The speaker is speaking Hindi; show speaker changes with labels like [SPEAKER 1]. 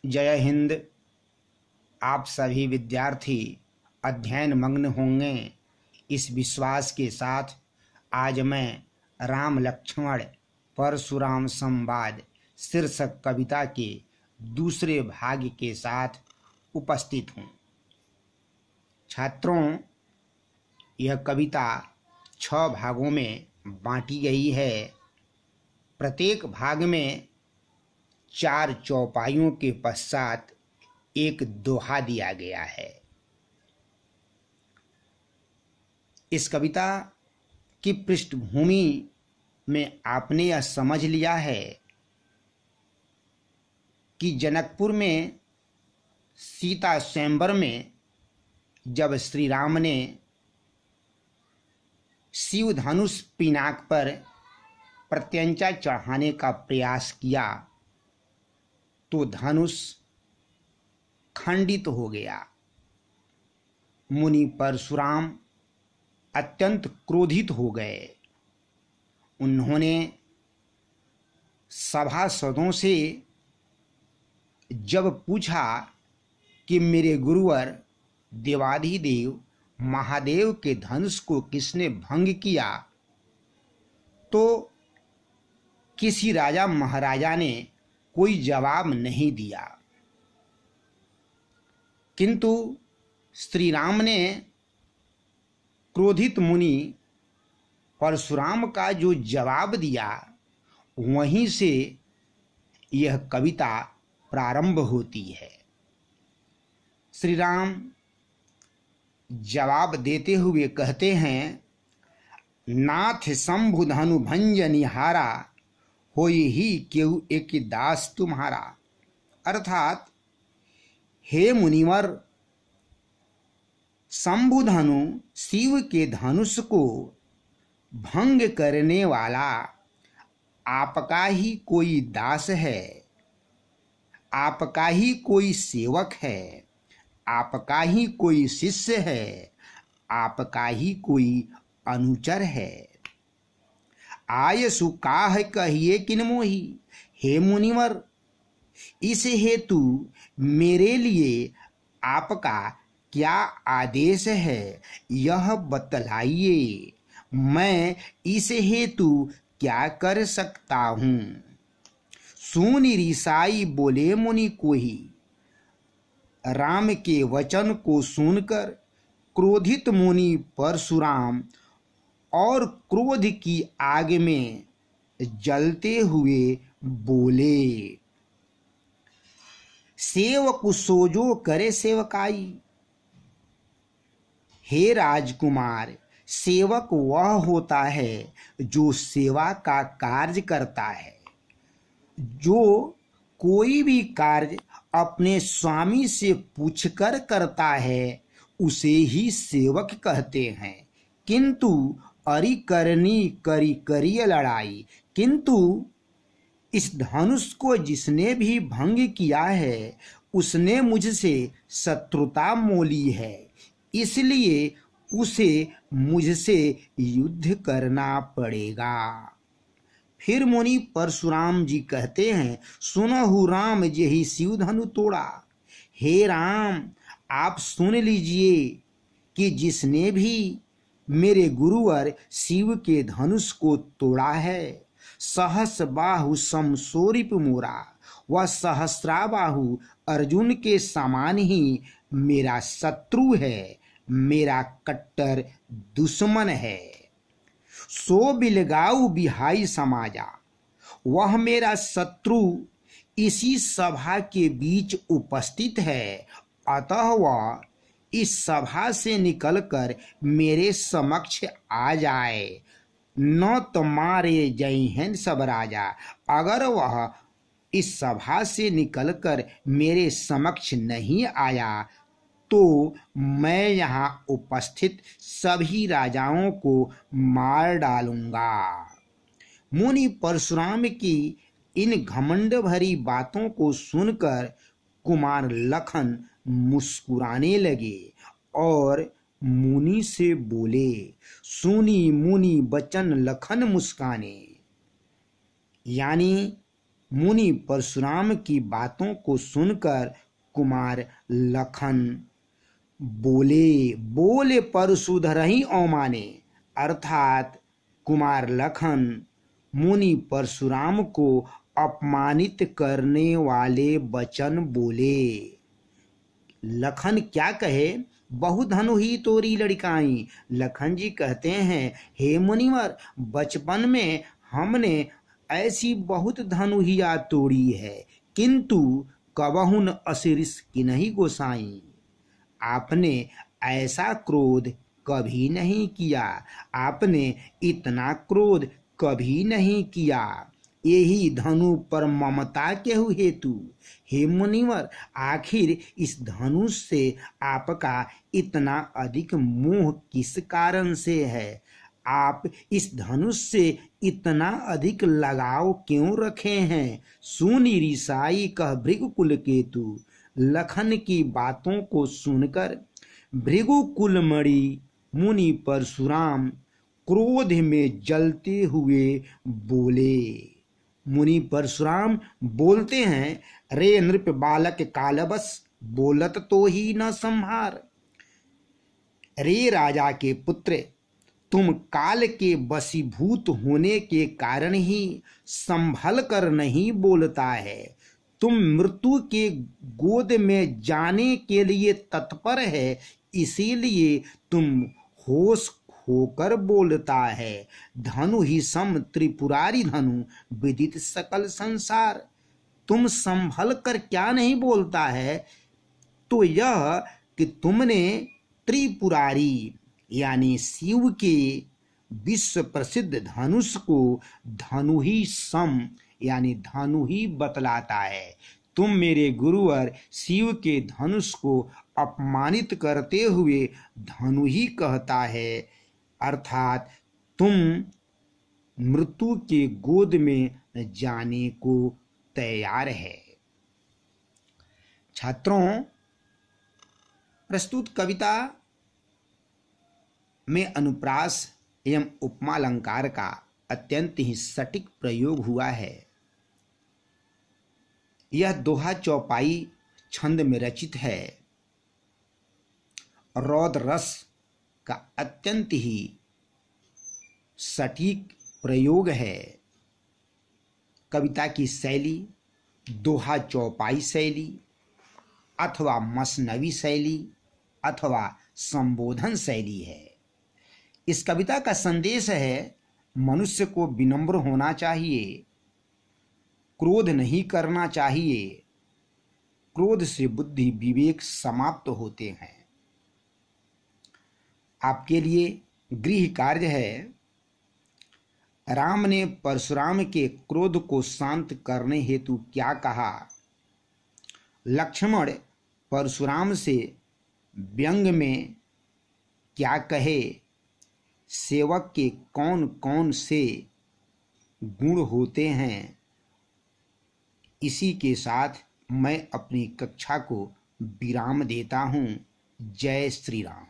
[SPEAKER 1] जय हिंद। आप सभी विद्यार्थी अध्ययन मग्न होंगे इस विश्वास के साथ आज मैं राम लक्ष्मण परशुराम संवाद शीर्षक कविता के दूसरे भाग के साथ उपस्थित हूँ। छात्रों, यह कविता 6 भागों में बांटी गई है। प्रत्येक भाग में 4 चौपाइयों के पश्चात एक दोहा दिया गया है। इस कविता की पृष्ठभूमि में आपने यह समझ लिया है कि जनकपुर में सीता स्वयंवर में जब श्री राम ने शिव धनुष पिनाक पर प्रत्यंचा चढ़ाने का प्रयास किया तो धनुष खंडित हो गया। मुनि परशुराम अत्यंत क्रोधित हो गए। उन्होंने सभासदों से जब पूछा कि मेरे गुरुवर देवाधिदेव महादेव के धनुष को किसने भंग किया, तो किसी राजा महाराजा ने कोई जवाब नहीं दिया। किंतु श्री राम ने क्रोधित मुनि परशुराम का जो जवाब दिया, वहीं से यह कविता प्रारंभ होती है। श्री राम जवाब देते हुए कहते हैं, नाथ शंभु धनु भंज निहारा, होई ही केहू एक दास तुम्हारा। अर्थात हे मुनिवर, शंभु धनु शिव के धनुष को भंग करने वाला आपका ही कोई दास है, आपका ही कोई सेवक है, आपका ही कोई शिष्य है, आपका ही कोई अनुचर है। आय सुकाह कहिए किन मोही, हे मुनिवर, इस हेतु मेरे लिए आपका क्या आदेश है, यह बतलाइए। मैं इस हेतु क्या कर सकता हूँ। सुनि रिसाई बोले मुनि कोही, राम के वचन को सुनकर क्रोधित मुनि परशुराम और क्रोध की आग में जलते हुए बोले, सेवक सोजो करे सेवकाई। हे राजकुमार, सेवक वह होता है जो सेवा का कार्य करता है। जो कोई भी कार्य अपने स्वामी से पूछकर करता है उसे ही सेवक कहते हैं। किंतु अरि करनी करी करिय लड़ाई, किंतु इस धनुष को जिसने भी भंग किया है उसने मुझसे शत्रुता मोली है, इसलिए उसे मुझसे युद्ध करना पड़ेगा। फिर मुनि परशुराम जी कहते हैं, सुनहु राम जेहि शिव धनु तोड़ा। हे राम, आप सुन लीजिए कि जिसने भी मेरे गुरुवर शिव के धनुष को तोड़ा है, सहस बाहु समसोरिप मोरा, वह सहस्राबाहु अर्जुन के समान ही मेरा शत्रु है, मेरा कट्टर दुश्मन है। सो बिलगाऊ बिहाई समाजा, वह मेरा शत्रु इसी सभा के बीच उपस्थित है, अतः वह इस सभा से निकलकर मेरे समक्ष आ जाए। न तुम्हारे जय हैं सब राजा, अगर वह इस सभा से निकलकर मेरे समक्ष नहीं आया तो मैं यहाँ उपस्थित सभी राजाओं को मार डालूंगा। मुनि परशुराम की इन घमंड भरी बातों को सुनकर कुमार लखन मुस्कुराने लगे और मुनि से बोले, सुनी मुनि बचन लखन मुस्काने। यानी मुनि परशुराम की बातों को सुनकर कुमार लखन बोले परशुधरहि अवमाने, अर्थात कुमार लखन मुनि परशुराम को अपमानित करने वाले वचन बोले। लखन क्या कहे, बहुधनु ही तोरी लड़काई। लखन जी कहते हैं, हे मुनिवर, बचपन में हमने ऐसी बहुत धनुहिया तोड़ी है, किंतु कबहु न असिरिस किन्हीं गोसाई। आपने ऐसा क्रोध कभी नहीं किया, आपने इतना क्रोध कभी नहीं किया, यही धनु पर ममता के हेतु। हे मुनिवर, आखिर इस धनुष से आपका इतना अधिक मोह किस कारण से है? आप इस धनुष से इतना अधिक लगाव क्यों रखे हैं? सुनी रिसाई कह भृगुकुल केतु। लखन की बातों को सुनकर भृगुकुल मणि मुनि परशुराम क्रोध में जलते हुए बोले। मुनि परशुराम बोलते हैं, रे नृप बालक कालबस, बोलत तो ही न संहार। रे राजा के पुत्र, तुम काल के वशीभूत होने के कारण ही संभल कर नहीं बोलता है। तुम मृत्यु के गोद में जाने के लिए तत्पर है, इसीलिए तुम होश होकर बोलता है। धनु ही सम त्रिपुरारी धनु, विदित सकल संसार। तुम संभल कर क्या नहीं बोलता है? तो यह कि तुमने त्रिपुरारी यानी शिव के विश्व प्रसिद्ध धनुष को धनु ही सम यानी धनु ही बतलाता है। तुम मेरे गुरुवर शिव के धनुष को अपमानित करते हुए धनु ही कहता है, अर्थात तुम मृत्यु के गोद में जाने को तैयार है। छात्रों, प्रस्तुत कविता में अनुप्रास एवं उपमा अलंकार का अत्यंत ही सटीक प्रयोग हुआ है। यह दोहा चौपाई छंद में रचित है। रौद्र रस का अत्यंत ही सटीक प्रयोग है। कविता की शैली दोहा चौपाई शैली अथवा मसनवी शैली अथवा संबोधन शैली है। इस कविता का संदेश है, मनुष्य को विनम्र होना चाहिए, क्रोध नहीं करना चाहिए। क्रोध से बुद्धि विवेक समाप्त होते हैं। आपके लिए गृह कार्य है, राम ने परशुराम के क्रोध को शांत करने हेतु क्या कहा? लक्ष्मण परशुराम से व्यंग में क्या कहे? सेवक के कौन कौन से गुण होते हैं? इसी के साथ मैं अपनी कक्षा को विराम देता हूँ। जय श्री राम।